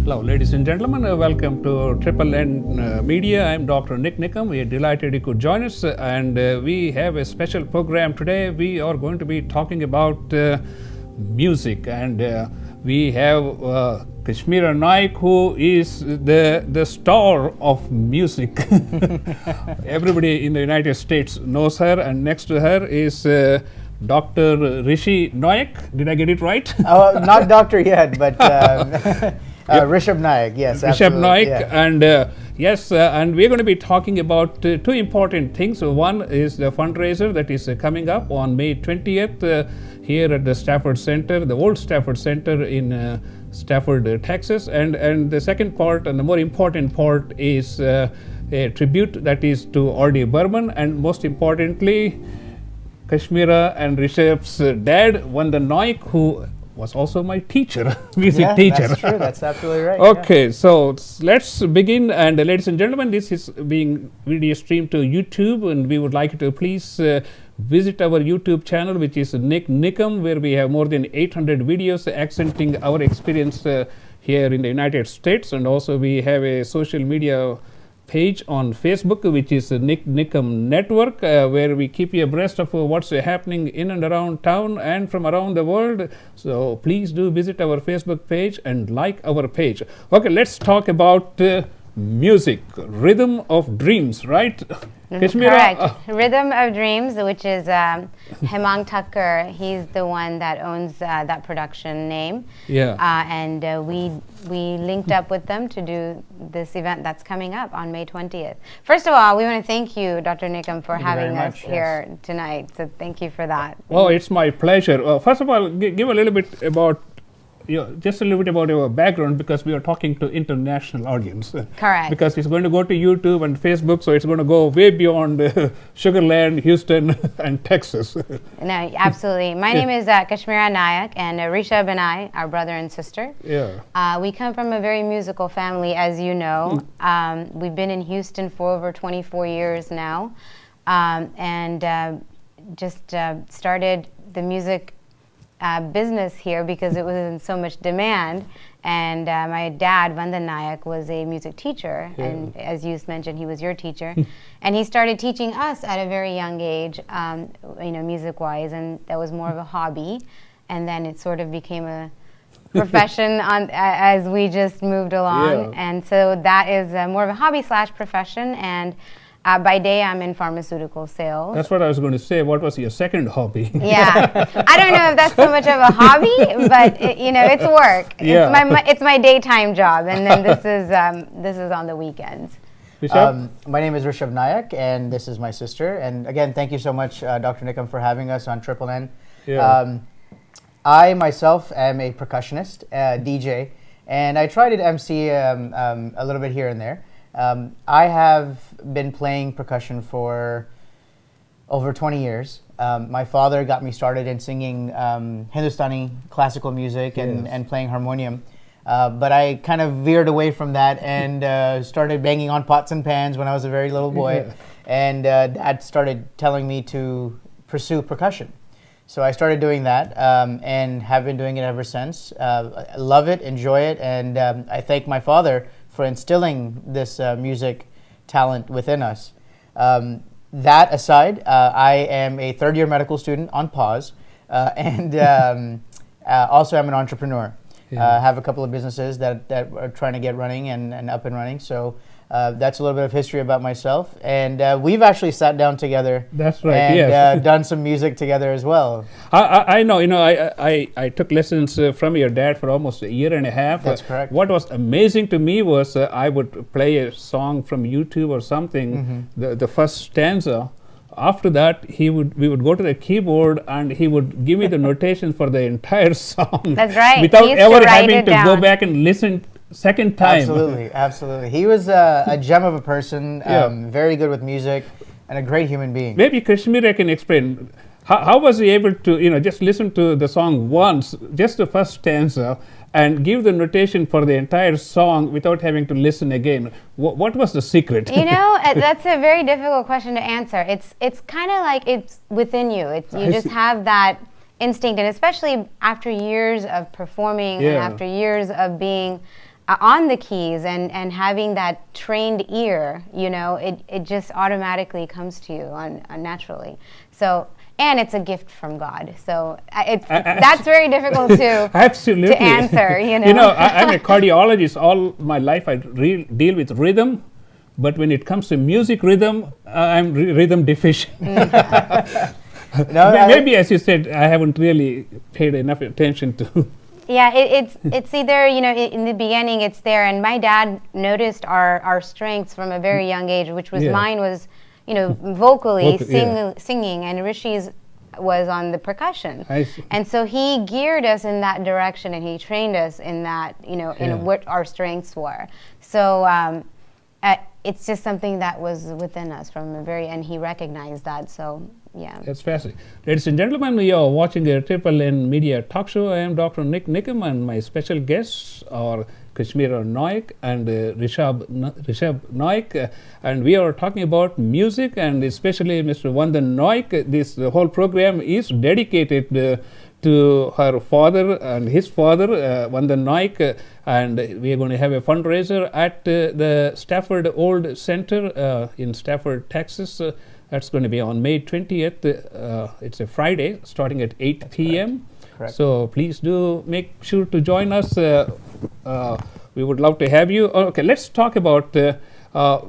Hello, ladies and gentlemen. Welcome to Triple N Media. I'm Dr. NIK NIKAM. We are delighted you could join us, and we have a special program today. We are going to be talking about music, and we have Kashmira Nayak, who is the star of music. Everybody in the United States knows her, and next to her is Dr. Rishi Nayak. Did I get it right? Not doctor yet, but Rishi Nayak, yes. Rishi Nayak, yeah. and and we're going to be talking about two important things. So one is the fundraiser that is coming up on May 20th here at the Stafford Center, the old Stafford Center in Stafford, Texas, and the second part and the more important part is a tribute that is to R.D. Burman, and most importantly, Kashmira and Rishabh's dad, Vandan Nayak, who was also my teacher, music teacher. That's true. That's absolutely right. Okay, so let's begin. And ladies and gentlemen, this is being video streamed to YouTube, and we would like you to please visit our YouTube channel, which is NIK NIKAM, where we have more than 800 videos accenting our experience here in the United States. And also we have a social media page on Facebook, which is NIK NIKAM Network, where we keep you abreast of what's happening in and around town and from around the world. So please do visit our Facebook page and like our page. Okay, let's talk about music, Rhythm of Dreams, right? Kashmira? Correct. Rhythm of Dreams, which is Hemang Thakur. He's the one that owns that production name. Yeah. And we linked up with them to do this event that's coming up on May 20th. First of all, we want to thank you, Dr. Nikam, for having us here tonight. So thank you for that. Oh, it's my pleasure. First of all, give a little bit about just a little bit about your background, because we are talking to international audience. Correct. Because it's going to go to YouTube and Facebook, so it's going to go way beyond Sugarland, Houston, and Texas. No, absolutely. My name is Kashmira Nayak, and Rishabh and I are brother and sister. Yeah. We come from a very musical family, as you know. We've been in Houston for over 24 years now, and just started the music business here because it was in so much demand, and my dad, Vandan Nayak, was a music teacher, and as you mentioned, he was your teacher, and he started teaching us at a very young age, music-wise, and that was more of a hobby, and then it sort of became a profession as we just moved along, and so that is more of a hobby / profession, and by day, I'm in pharmaceutical sales. That's what I was going to say. What was your second hobby? Yeah, I don't know if that's so much of a hobby, but it's work. Yeah. It's my daytime job, and then this is on the weekends. My name is Rishi Nayak, and this is my sister. And again, thank you so much, Dr. Nikam, for having us on Triple N. Yeah. I myself am a percussionist, DJ, and I try to MC a little bit here and there. I have been playing percussion for over 20 years. My father got me started in singing Hindustani classical music and playing harmonium. But I kind of veered away from that and started banging on pots and pans when I was a very little boy. And Dad started telling me to pursue percussion. So I started doing that and have been doing it ever since. I love it, enjoy it, and I thank my father for instilling this music talent within us. That aside, I am a third-year medical student on pause, and also I'm an entrepreneur. Have a couple of businesses that are trying to get running and up and running. So that's a little bit of history about myself. And we've actually sat down together. That's right. And done some music together as well. I know. I took lessons from your dad for almost a year and a half. That's correct. What was amazing to me was I would play a song from YouTube or something, the first stanza. After that, we would go to the keyboard and he would give me the notation for the entire song. That's right. Without ever having to go back and listen second time. Absolutely. He was a gem of a person, very good with music, and a great human being. Maybe Kashmira can explain, how was he able to, just listen to the song once, just the first stanza, and give the notation for the entire song without having to listen again? What was the secret? That's a very difficult question to answer. It's kind of like it's within you. You just have that instinct, and especially after years of performing and after years of being on the keys and having that trained ear, you know, it just automatically comes to you naturally. So, and it's a gift from God. So that's very difficult to absolutely to answer. You know, I'm a cardiologist. All my life I deal with rhythm, but when it comes to music rhythm, I'm rhythm deficient. Maybe, as you said, I haven't really paid enough attention to. Yeah, it's either, you know, in the beginning it's there, and my dad noticed our strengths from a very young age, which was mine was, you know, vocally singing, and Rishi's was on the percussion. And so he geared us in that direction, and he trained us in that, you know, in what our strengths were. So it's just something that was within us from a very, and he recognized that. So yeah, that's fascinating. Ladies and gentlemen, we are watching a Triple N Media talk show. I am Dr. NIK NIKAM, and my special guests are Kashmira Nayak and Rishi Nayak, and we are talking about music, and especially Mr. Vandan Nayak. This whole program is dedicated to her father and his father, Vandan Nayak, and we are going to have a fundraiser at the Stafford Old Center in Stafford, Texas. That's going to be on May 20th. It's a Friday, starting at 8 p.m. Correct. So please do make sure to join us. We would love to have you. Okay, let's talk about.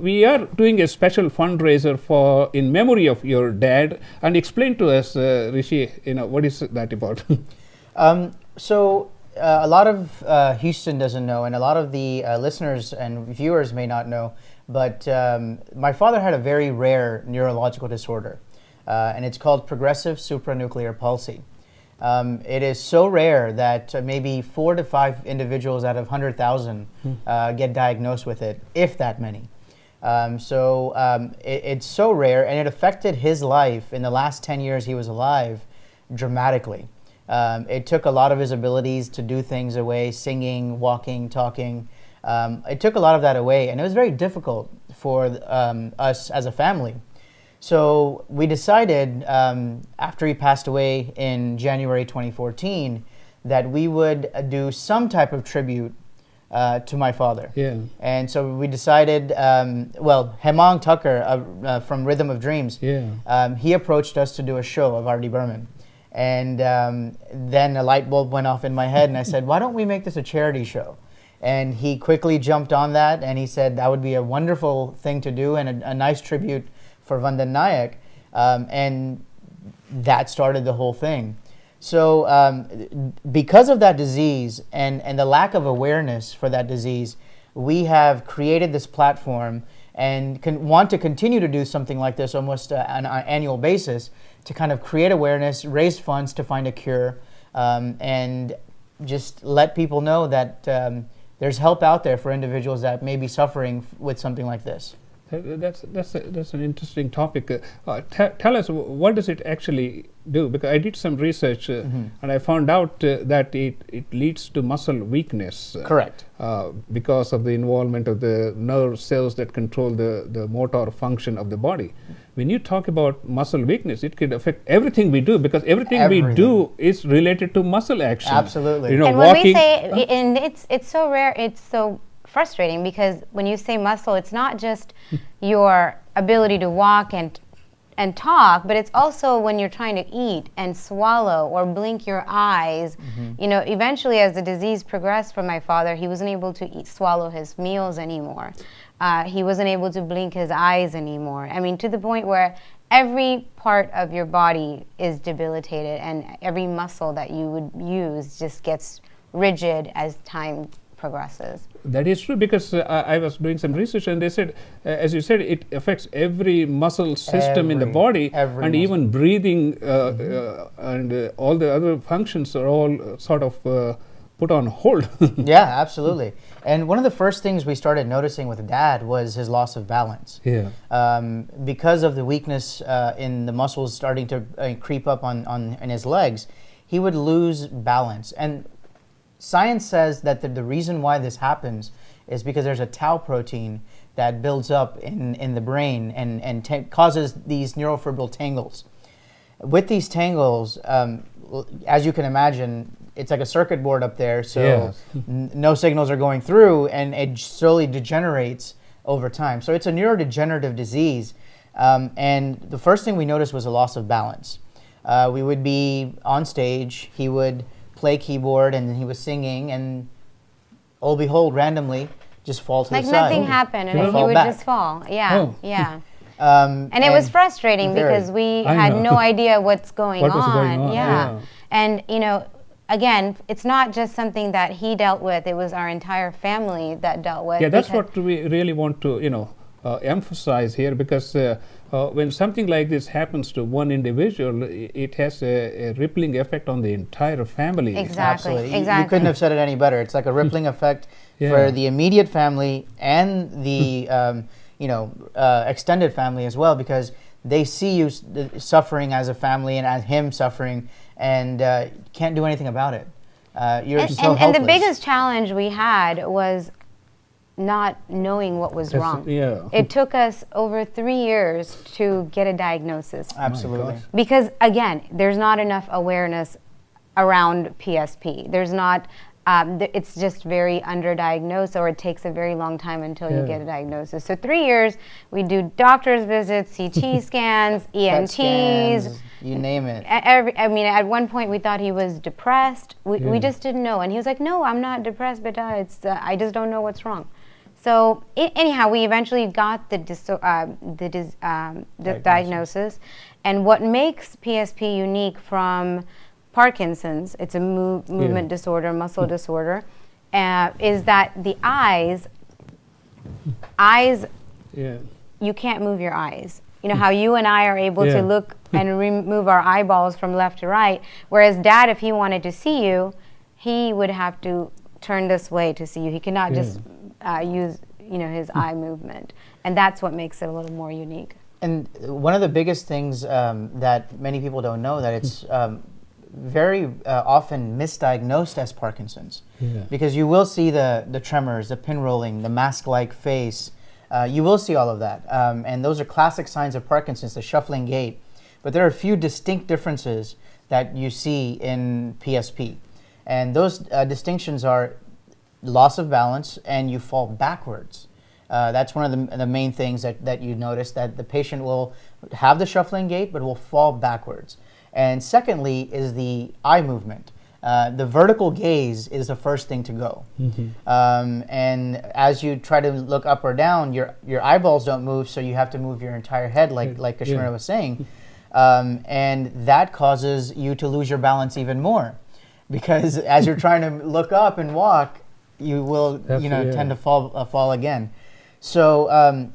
We are doing a special fundraiser in memory of your dad, and explain to us, Rishi, you know, what is that about? So a lot of Houston doesn't know, and a lot of the listeners and viewers may not know, but my father had a very rare neurological disorder, and it's called progressive supranuclear palsy. It is so rare that maybe 4 to 5 individuals out of 100,000 get diagnosed with it, if that many. It's so rare, and it affected his life in the last 10 years he was alive dramatically. It took a lot of his abilities to do things away, singing, walking, talking. It took a lot of that away, and it was very difficult for us as a family. So we decided, after he passed away in January 2014, that we would do some type of tribute to my father. Yeah. And so we decided, Hemang Tucker from Rhythm of Dreams, he approached us to do a show of R.D. Burman. And then a light bulb went off in my head, and I said, why don't we make this a charity show? And he quickly jumped on that, and he said that would be a wonderful thing to do, and a nice tribute for Vandan Nayak, and that started the whole thing. So because of that disease and the lack of awareness for that disease, we have created this platform and want to continue to do something like this almost on an annual basis to kind of create awareness, raise funds to find a cure, and just let people know that there's help out there for individuals that may be suffering with something like this. That's an interesting topic. Tell us, what does it actually do? Because I did some research and I found out that it leads to muscle weakness. Correct. Because of the involvement of the nerve cells that control the motor function of the body. When you talk about muscle weakness, it could affect everything we do, because everything we do is related to muscle action. Absolutely. You know, and walking, when we say, and it's so rare, it's so frustrating, because when you say muscle, it's not just your ability to walk and talk, but it's also when you're trying to eat and swallow or blink your eyes. You know, eventually, as the disease progressed for my father, he wasn't able to swallow his meals anymore. He wasn't able to blink his eyes anymore. I mean, to the point where every part of your body is debilitated, and every muscle that you would use just gets rigid as time progresses. That is true, because I was doing some research, and they said, as you said, it affects every muscle system in the body, and even breathing and all the other functions are all sort of put on hold. Yeah, absolutely. And one of the first things we started noticing with Dad was his loss of balance. Yeah. Because of the weakness in the muscles starting to creep up on his legs, he would lose balance. And science says that the reason why this happens is because there's a tau protein that builds up in the brain and causes these neurofibril tangles. with these tangles, as you can imagine, it's like a circuit board up there, so Yes. no signals are going through, and it slowly degenerates over time. So it's a neurodegenerative disease, and the first thing we noticed was a loss of balance. We would be on stage, he would play keyboard, and he was singing, and oh behold, randomly just fall to Like the side. nothing happened, and He'd he fall would back. just fall. Yeah, Oh. yeah. And it was frustrating very. because we I had know. no idea what's going What on. was going on, Yeah. yeah. And again, it's not just something that he dealt with, it was our entire family that dealt with. Yeah, that's because- what we really want to, emphasize here, because when something like this happens to one individual, it has a rippling effect on the entire family. Exactly. Absolutely. You Exactly. couldn't have said it any better. It's like a rippling effect Yeah. for the immediate family and the extended family as well, because they see you suffering as a family and as him suffering, and can't do anything about it. You're and, so and, helpless. and the biggest challenge we had was not knowing what was That's- wrong. yeah. It took us over 3 years to get a diagnosis. Absolutely. gosh. Because again, there's not enough awareness around PSP. There's not. It's just very underdiagnosed, or it takes a very long time until you Yeah. get a diagnosis. So 3 years, we do doctor's visits, CT scans, PET EMTs. scans, you name it. At one point we thought he was depressed. We Yeah. just didn't know, and he was like, "No, I'm not depressed, but I just don't know what's wrong." So anyhow, we eventually got the diagnosis, and what makes PSP unique from Parkinson's, it's a movement disorder, muscle disorder, is that the eyes, Yeah. you can't move your eyes. You know how you and I are able Yeah. to look and remove our eyeballs from left to right, whereas Dad, if he wanted to see you, he would have to turn this way to see you. He cannot Yeah. just use his eye movement, and that's what makes it a little more unique. And one of the biggest things that many people don't know, that it's very often misdiagnosed as Parkinson's. Yeah. Because you will see the tremors, the pin rolling, the mask-like face. You will see all of that. And those are classic signs of Parkinson's, the shuffling gait. But there are a few distinct differences that you see in PSP. And those distinctions are loss of balance and you fall backwards. That's one of the main things that you notice, that the patient will have the shuffling gait but will fall backwards. And secondly is the eye movement. The vertical gaze is the first thing to go. And as you try to look up or down, your eyeballs don't move, so you have to move your entire head, like Kashmira was saying. And that causes you to lose your balance even more. Because as you're trying to look up and walk, you will tend to fall again. So,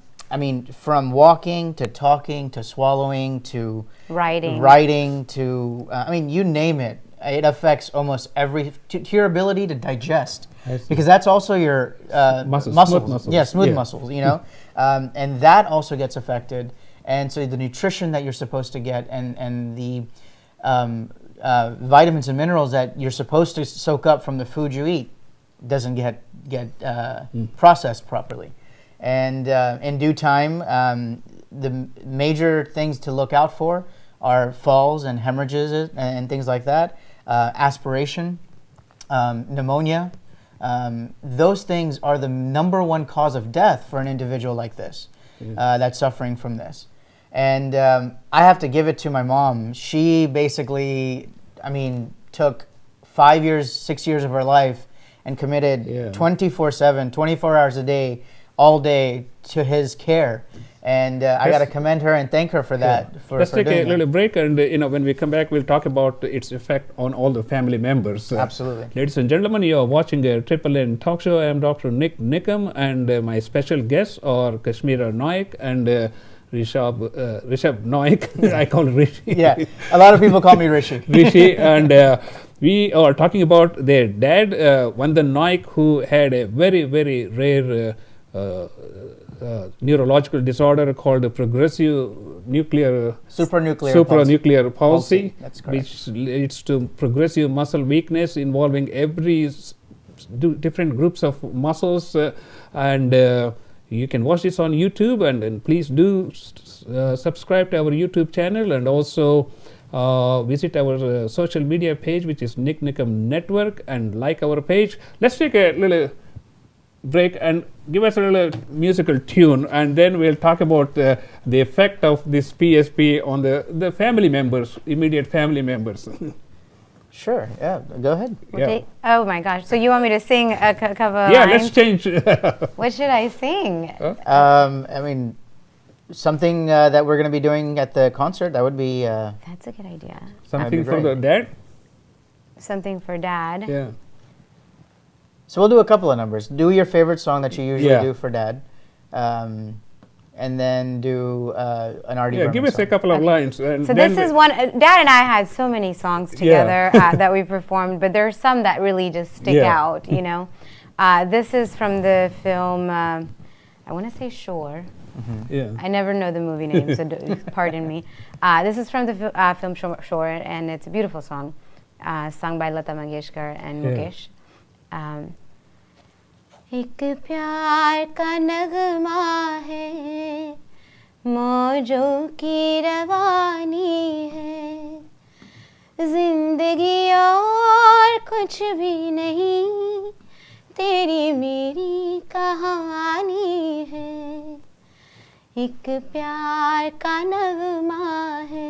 from walking to talking to swallowing to writing to, you name it. It affects almost to your ability to digest, because that's also your Muscles, muscles. smooth muscles. Yeah, smooth Yeah. muscles. And that also gets affected. And so the nutrition that you're supposed to get, and the vitamins and minerals that you're supposed to soak up from the food you eat, doesn't get processed properly. And in due time, the major things to look out for are falls and hemorrhages and things like that, aspiration, pneumonia. Those things are the number one cause of death for an individual like this, that's suffering from this. And I have to give it to my mom. She basically, took 5 years, 6 years of her life and committed 24/7, 24 hours a day, all day to his care. And I got to commend her and thank her for that. Let's take a doing little that. break, and when we come back, we'll talk about its effect on all the family members. Absolutely. Ladies and gentlemen, you are watching a Triple N talk show. I am Dr. NIK NIKAM, and my special guests are Kashmira Nayak and Rishabh Nayak. I call Rishi. Yeah, a lot of people call me Rishi. Rishi, and we are talking about their dad, Vandan Nayak, who had a very, very rare neurological disorder called a progressive supranuclear palsy, That's correct. which leads to progressive muscle weakness involving different groups of muscles, and you can watch this on YouTube, and please do subscribe to our YouTube channel, and also visit our social media page, which is NIK NIKAM Network, and like our page. Let's take a little break and give us a little musical tune, and then we'll talk about the effect of this PSP on the family members, immediate family members. Sure, yeah, go ahead. Yeah. Oh my gosh! So you want me to sing a couple of Yeah, lines? let's change. What should I sing? I mean, something that we're going to be doing at the concert, that would be... That's a good idea. Something for great. the dad? Something for Dad. Yeah. So we'll do a couple of numbers. Do your favorite song that you usually Yeah. do for Dad. And then do an R.D. Yeah, Burman give us song. a couple of lines. And So then this is one. Dad and I had so many songs together that we performed, but there's some that really just stick Yeah. out. You know, this is from the film. I want to say Shore. Yeah. I never know the movie name, so pardon me. This is from the film Shore, and it's a beautiful song, sung by Lata Mangeshkar and Yeah. Mukesh. एक प्यार का नगमा है, मौजों की रवानी है, जिंदगी और कुछ भी नहीं, तेरी मेरी कहानी है, एक प्यार का नगमा है.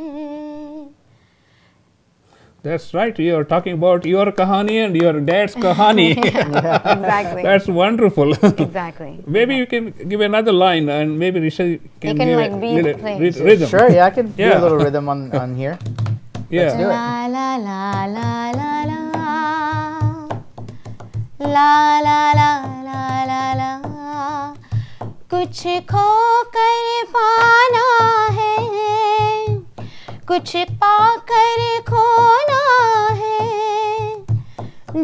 That's right. You are talking about your kahani and your dad's kahani. Exactly. That's wonderful. Exactly. Maybe you can give another line, and maybe Rishi can can, give like, a be little playing. rhythm. Sure, yeah, I can do Yeah. a little rhythm on here. Yeah. do it. La la la la la la, la la la la la la. कुछ खो कर पाना है, कुछ पाकर खोना है,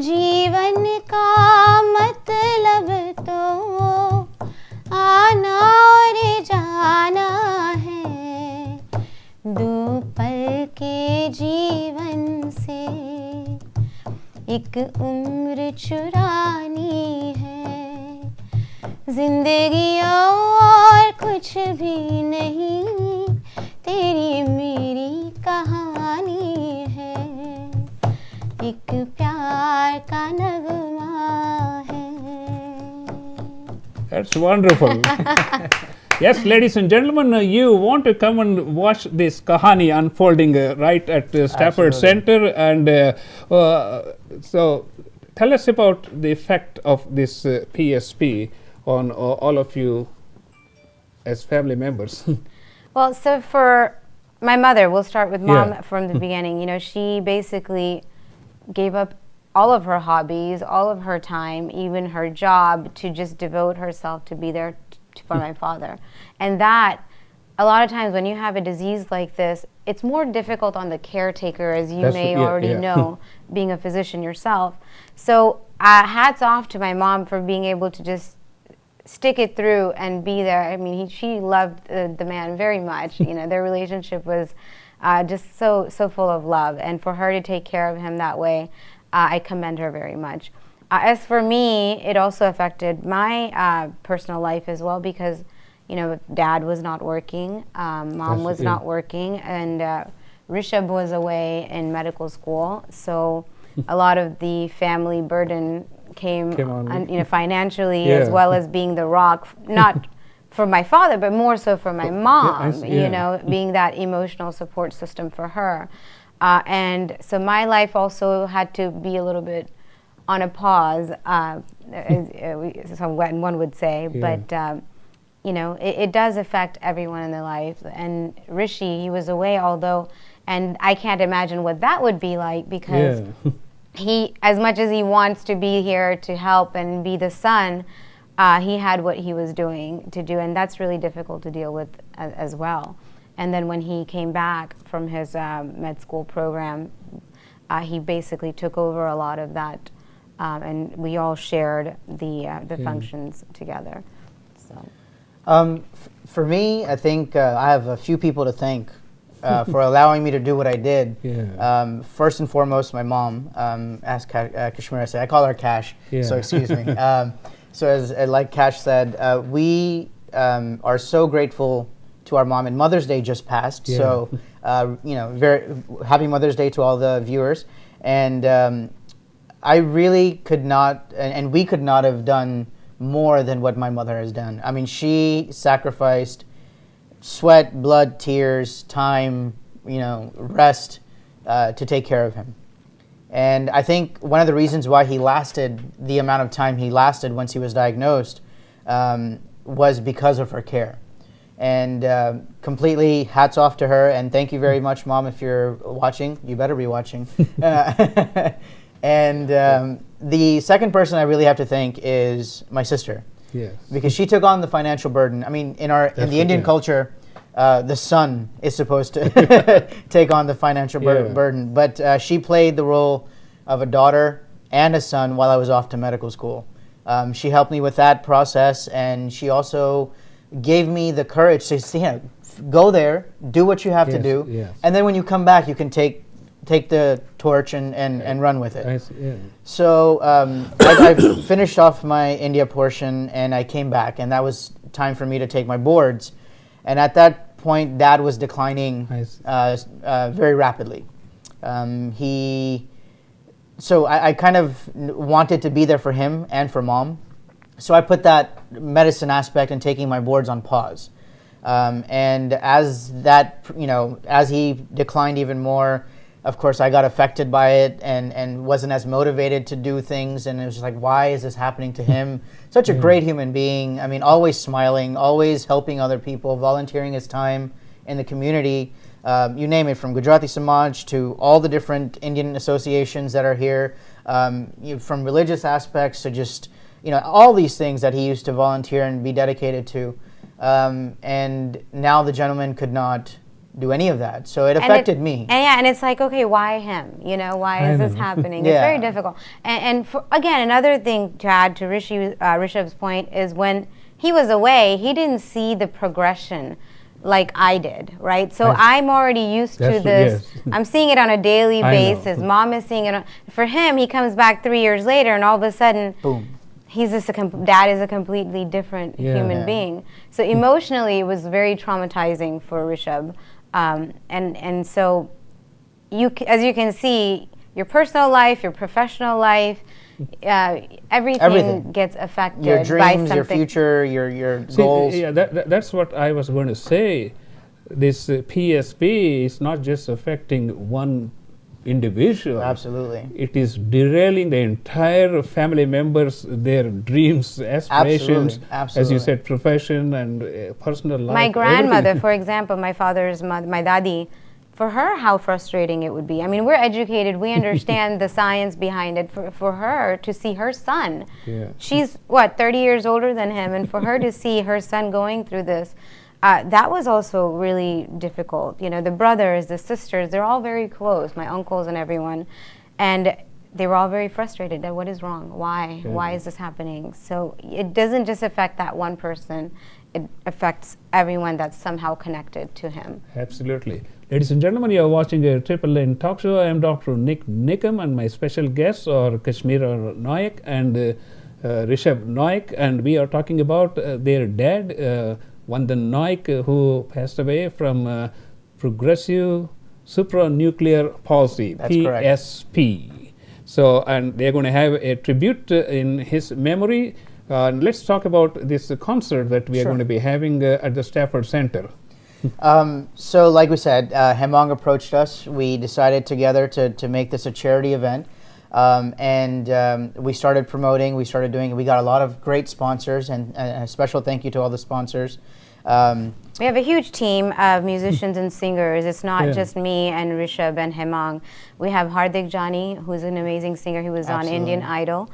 जीवन का मतलब तो आना और जाना है, दो पल के जीवन से एक उम्र चुरानी है, जिंदगी और कुछ भी नहीं, तेरी मेरी कहानी है, एक प्यार का नगमा है. That's wonderful. Yes, ladies and gentlemen, you want to come and watch this kahani unfolding right at the Stafford Absolutely. Center, and so tell us about the effect of this PSP on all of you as family members. Well, so for my mother, we'll start with Mom Yeah. from the beginning. You know, she basically gave up all of her hobbies, all of her time, even her job, to just devote herself to be there for my father. And that, a lot of times when you have a disease like this, it's more difficult on the caretaker, as you may already know, being a physician yourself. So hats off to my mom for being able to just stick it through and be there. I mean, she loved the man very much. You know, their relationship was just so full of love, and for her to take care of him that way, I commend her very much. As for me, it also affected my personal life as well, because, you know, Dad was not working, Mom was not working, and Rishabh was away in medical school, so a lot of the family burden came on, you know, financially, as well as being the rock, not for my father, but more so for my mom, you know, being that emotional support system for her. And so my life also had to be a little bit on a pause, as one would say, but you know, it does affect everyone in their life. And Rishi, he was away, and I can't imagine what that would be like, because he, as much as he wants to be here to help and be the son, he had what he was doing to do, and that's really difficult to deal with as well. And then when he came back from his med school program, he basically took over a lot of that, and we all shared the functions together. So, for me, I think I have a few people to thank for allowing me to do what I did. First and foremost, my mom, as Kashmira said, I call her Cash, so excuse me. So as like Cash said, we are so grateful to our mom, and Mother's Day just passed, so Very happy Mother's Day to all the viewers. And I really could not, and we could not have done more than what my mother has done. I mean, she sacrificed sweat, blood, tears, time, rest to take care of him. And I think one of the reasons why he lasted the amount of time he lasted once he was diagnosed was because of her care. And completely hats off to her, and thank you very much, Mom, if you're watching. You better be watching. And the second person I really have to thank is my sister. Yes. Because she took on the financial burden. I mean, in the Indian culture, the son is supposed to take on the financial burden. But she played the role of a daughter and a son while I was off to medical school. She helped me with that process, and she also gave me the courage to go there, do what you have to do, and then when you come back, you can take the torch and run with it. So I finished off my India portion, and I came back, and that was time for me to take my boards. And at that point, Dad was declining very rapidly. So I kind of wanted to be there for him and for Mom. So I put that medicine aspect and taking my boards on pause. And as he declined even more, of course, I got affected by it and wasn't as motivated to do things. And it was just like, why is this happening to him? Such a great human being. I mean, always smiling, always helping other people, volunteering his time in the community. You name it, from Gujarati Samaj to all the different Indian associations that are here, from religious aspects to just, all these things that he used to volunteer and be dedicated to. And now the gentleman could not do any of that. So it affected me. And it's like, okay, why him? Why is this happening? It's very difficult. And again, another thing to add to Rishabh's point is when he was away, he didn't see the progression like I did, right? So I'm already used to this. I'm seeing it on a daily basis. Mom is seeing it. For him, he comes back 3 years later, and all of a sudden, boom. Dad is a completely different human being. So emotionally, it was very traumatizing for Rishabh. And so, as you can see, your personal life, your professional life, everything gets affected. Your dreams, by something. your future, your goals. Yeah, that's what I was going to say. This PSP is not just affecting one individual. Absolutely. It is derailing the entire family members, their dreams, aspirations, Absolutely. as you said, profession and personal life. My grandmother, for example, my father's mother, my dadi, for her, how frustrating it would be. I mean, we're educated, we understand the science behind it. For her to see her son, she's 30 years older than him, and for her to see her son going through this, that was also really difficult. The brothers, the sisters, they're all very close, my uncles and everyone, and they were all very frustrated that what is wrong? Why? Why is this happening? So it doesn't just affect that one person, it affects everyone that's somehow connected to him. Absolutely. Ladies and gentlemen, you are watching a Triple N talk show. I am Dr. NIK NIKAM, and my special guests are Kashmira Nayak and Rishabh Nayak, and we are talking about their dad, Vandan Nayak, who passed away from progressive supranuclear palsy, PSP. Correct. So, and they're going to have a tribute in his memory. Let's talk about this concert that we are going to be having at the Stafford Center. So like we said, Hemang approached us. We decided together to make this a charity event. And we started promoting, we started doing it. We got a lot of great sponsors, and a special thank you to all the sponsors. We have a huge team of musicians and singers. It's not just me and Rishabh and Hemang. We have Hardik Jani, who's an amazing singer. He was on Indian Idol.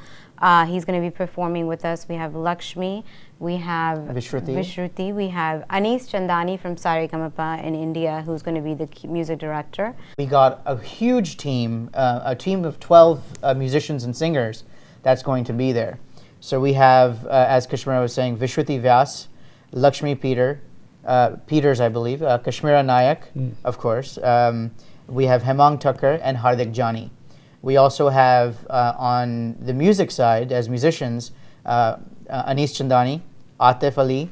He's going to be performing with us. We have Lakshmi. We have Vishruti. We have Anis Chandani from Saregamapa in India, who's going to be the music director. We got a huge team, a team of 12 musicians and singers that's going to be there. So we have, as Kashmira was saying, Vishruti Vyas, Lakshmi Peters, I believe, Kashmira Nayak, of course. We have Hemang Tucker and Hardik Jani. We also have, on the music side, as musicians, Anis Chandani, Atif Ali,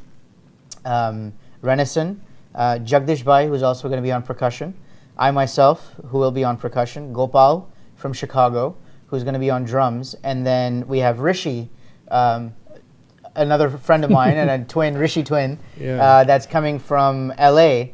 Renison, Jagdish Bhai, who's also going to be on percussion, I myself, who will be on percussion, Gopal from Chicago, who's going to be on drums, and then we have Rishi, another friend of mine and a twin, Rishi twin, that's coming from LA,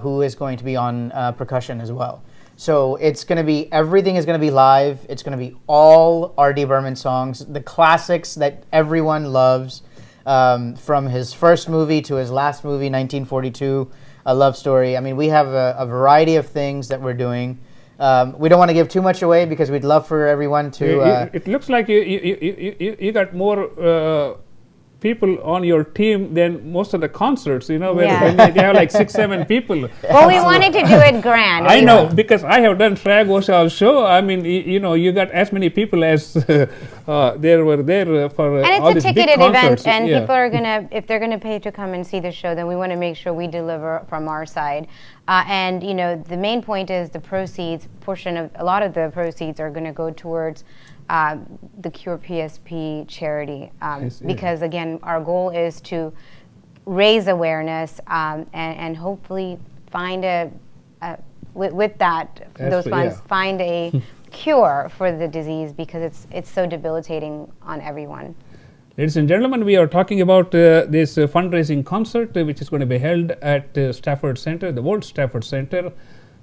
who is going to be on percussion as well. So it's going to be, everything is going to be live. It's going to be all R.D. Burman songs, the classics that everyone loves, from his first movie to his last movie, 1942, A Love Story. I mean, we have a variety of things that we're doing. We don't want to give too much away because we'd love for everyone to... it looks like you got more people on your team than most of the concerts, where when they have like 6-7 people. Well, we wanted to do it grand. I know, because I have done Shrag Ghoshal show. I mean, you got as many people as there were there for and all it's these a big ticketed concerts. event, and people are gonna, if they're gonna pay to come and see the show, then we want to make sure we deliver from our side. And the main point is the proceeds, a lot of the proceeds are going to go towards the Cure PSP charity, because again, our goal is to raise awareness and hopefully find with those funds, find a cure for the disease, because it's so debilitating on everyone. Ladies and gentlemen, we are talking about this fundraising concert, which is going to be held at Stafford Center, the World Stafford Center,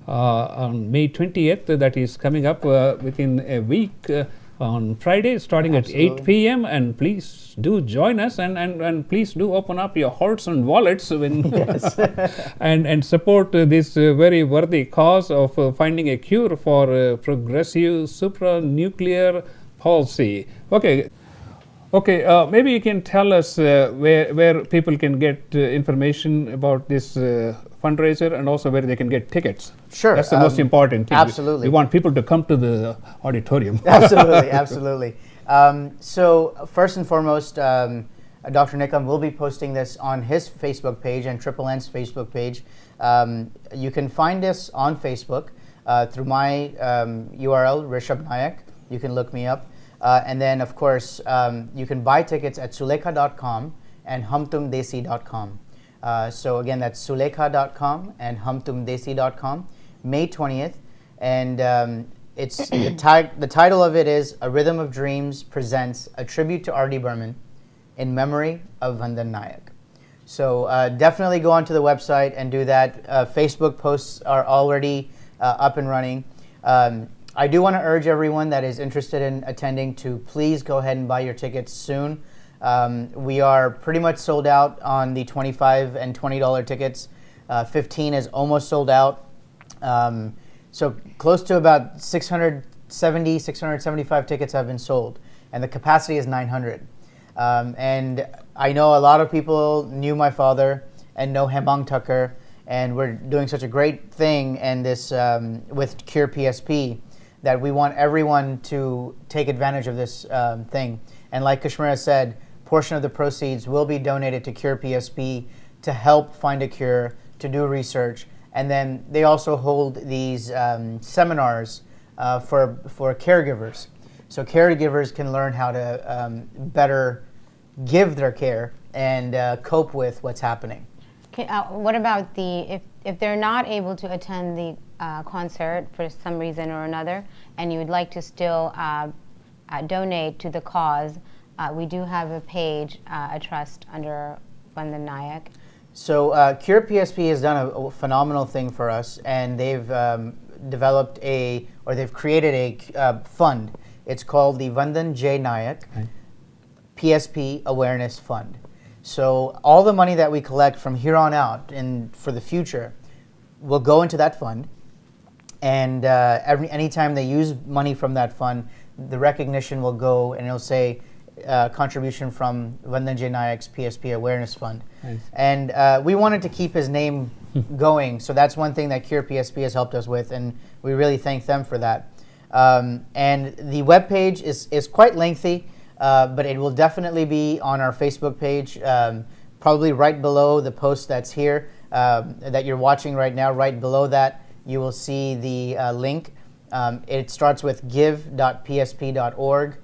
on May 20th. That is coming up within a week on Friday, starting at 8 p.m. And please do join us, and please do open up your hearts and wallets and support this very worthy cause of finding a cure for progressive supranuclear palsy. Okay, maybe you can tell us where people can get information about this fundraiser, and also where they can get tickets. Sure. That's the most important thing. Absolutely. We want people to come to the auditorium. Absolutely. So first and foremost, Dr. Nikam will be posting this on his Facebook page and Triple N's Facebook page. You can find us on Facebook through my URL, Rishabh Nayak. You can look me up. And then, of course, you can buy tickets at sulekha.com and humtumdesi.com. So again, that's sulekha.com and humtumdesi.com, May 20th. And it's the title of it is A Rhythm of Dreams presents a tribute to R.D. Burman in memory of Vandan Nayak. So definitely go onto the website and do that. Facebook posts are already up and running. I do want to urge everyone that is interested in attending to please go ahead and buy your tickets soon. We are pretty much sold out on the $25 and $20 tickets. 15 is almost sold out. So close to about 675 tickets have been sold, and the capacity is 900. And I know a lot of people knew my father and know Hemang Tucker, and we're doing such a great thing and this with Cure PSP, that we want everyone to take advantage of this thing. And like Kashmira said, portion of the proceeds will be donated to Cure PSP to help find a cure, to do research. And then they also hold these seminars for caregivers. So caregivers can learn how to better give their care and cope with what's happening. Okay, what about if they're not able to attend the concert for some reason or another, and you would like to still donate to the cause, we do have a page, a trust under Vandan Nayak. So Cure PSP has done a phenomenal thing for us, and they've developed they've created a fund. It's called the Vandan J. Nayak PSP Awareness Fund. So all the money that we collect from here on out and for the future will go into that fund. And anytime they use money from that fund, the recognition will go and it'll say contribution from Vandan J. Nayak's PSP Awareness Fund. Nice. And we wanted to keep his name going, so that's one thing that Cure PSP has helped us with, and we really thank them for that. And the webpage is quite lengthy, but it will definitely be on our Facebook page, probably right below the post that's here, that you're watching right now. Right below that, you will see the link. It starts with give.psp.org,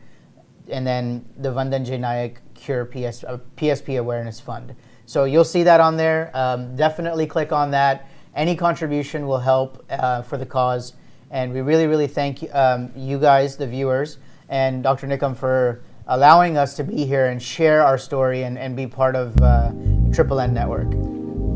and then the Vandan J. Nayak Cure PSP Awareness Fund. So you'll see that on there. Definitely click on that Any contribution will help for the cause. And we really, really thank you guys, the viewers, and Dr. Nikam for allowing us to be here and share our story and be part of NNN Network.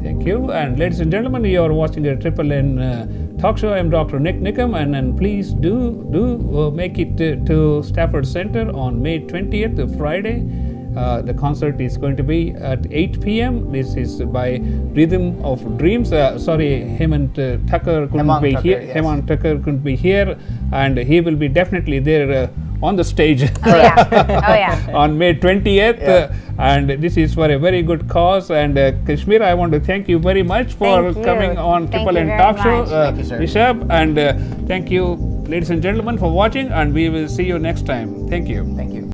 Thank you. And ladies and gentlemen, you are watching a NNN talk show. I am Dr. NIK NIKAM, and please do make it to Stafford Center on May 20th, Friday. The concert is going to be at 8 p.m. This is by Rhythm of Dreams. Hemant Tucker couldn't be here. Yes. Hemant Tucker couldn't be here, and he will be definitely there on the stage. Oh yeah. On May 20th. Yeah. And this is for a very good cause. And Kashmira, I want to thank you very much for coming on NNN Talk Show. Thank you, sir. Rishabh, and thank you, ladies and gentlemen, for watching. And we will see you next time. Thank you. Thank you.